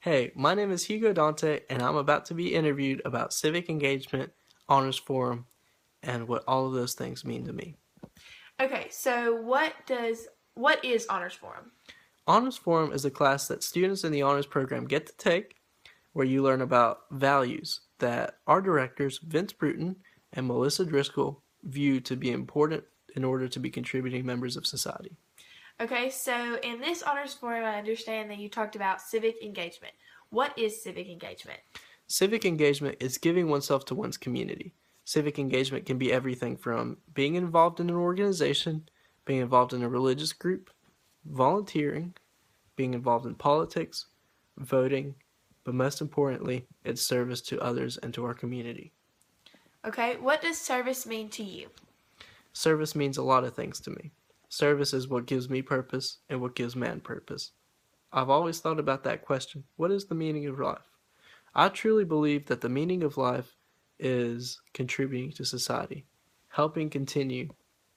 Hey, my name is Hugo Dante, and I'm about to be interviewed about civic engagement, honors forum, and what all of those things mean to me. Okay, so what is honors forum? Honors forum is a class that students in the honors program get to take, where you learn about values that our directors, Vince Bruton and Melissa Driscoll, view to be important in order to be contributing members of society. Okay, so in this honors forum, I understand that you talked about civic engagement. What is civic engagement? Civic engagement is giving oneself to one's community. Civic engagement can be everything from being involved in an organization, being involved in a religious group, volunteering, being involved in politics, voting, but most importantly, it's service to others and to our community. Okay, what does service mean to you? Service means a lot of things to me. Service is what gives me purpose and what gives man purpose. I've always thought about that question: what is the meaning of life? I truly believe that the meaning of life is contributing to society, helping continue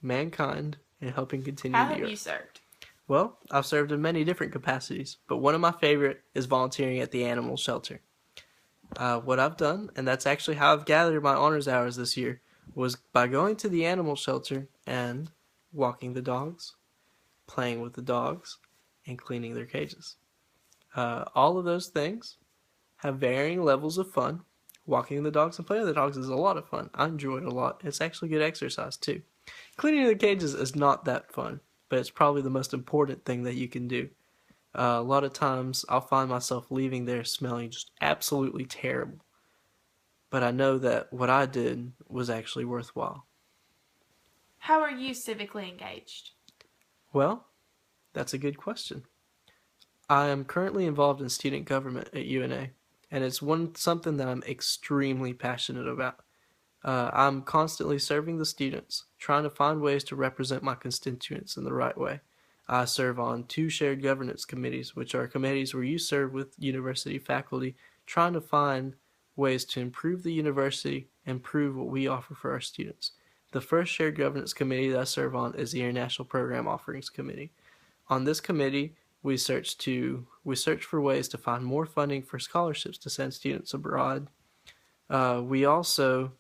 mankind, and helping continue How the have you earth. served? Well, I've served in many different capacities, but one of my favorite is volunteering at the animal shelter. What I've done, and that's actually how I've gathered my honors hours this year, was by going to the animal shelter and walking the dogs, playing with the dogs, and cleaning their cages. All of those things have varying levels of fun. Walking the dogs and playing with the dogs is a lot of fun. I enjoy it a lot. It's actually good exercise too. Cleaning the cages is not that fun, but it's probably the most important thing that you can do. A lot of times I'll find myself leaving there smelling just absolutely terrible, but I know that what I did was actually worthwhile. How are you civically engaged? Well, that's a good question. I am currently involved in student government at UNA, and it's something that I'm extremely passionate about. I'm constantly serving the students, trying to find ways to represent my constituents in the right way. I serve on two shared governance committees, which are committees where you serve with university faculty, trying to find ways to improve the university and improve what we offer for our students. The first shared governance committee that I serve on is the International Program Offerings Committee. On this committee, we search for ways to find more funding for scholarships to send students abroad. We also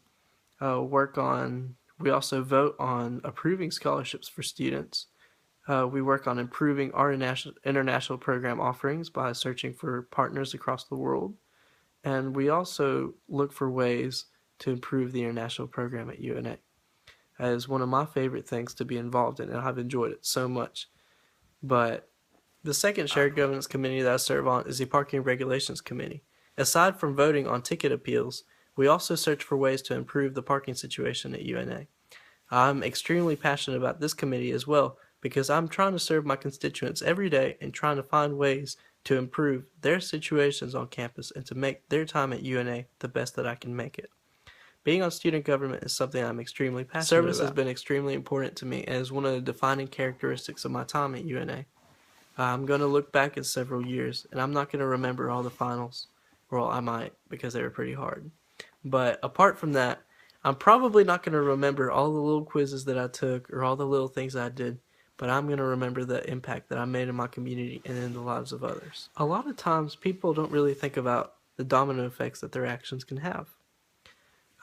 we also vote on approving scholarships for students. We work on improving our international program offerings by searching for partners across the world. And we also look for ways to improve the international program at UNA. That is one of my favorite things to be involved in, and I've enjoyed it so much. But the second shared governance committee that I serve on is the Parking Regulations Committee. Aside from voting on ticket appeals, we also search for ways to improve the parking situation at UNA. I'm extremely passionate about this committee as well because I'm trying to serve my constituents every day and trying to find ways to improve their situations on campus and to make their time at UNA the best that I can make it. Being on student government is something I'm extremely passionate about. Service has been extremely important to me and is one of the defining characteristics of my time at UNA. I'm going to look back at several years, and I'm not going to remember all the finals. Well, I might, because they were pretty hard. But apart from that, I'm probably not going to remember all the little quizzes that I took or all the little things I did, but I'm going to remember the impact that I made in my community and in the lives of others. A lot of times, people don't really think about the domino effects that their actions can have.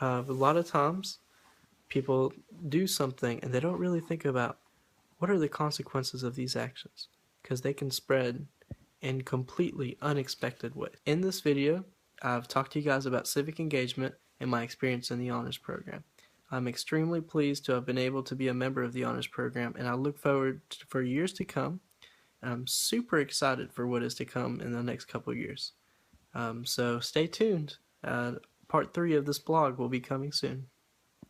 A lot of times, people do something and they don't really think about what are the consequences of these actions, because they can spread in completely unexpected ways. In this video, I've talked to you guys about civic engagement and my experience in the honors program. I'm extremely pleased to have been able to be a member of the honors program, and I look forward for years to come. I'm super excited for what is to come in the next couple of years. So stay tuned. Part 3 of this blog will be coming soon.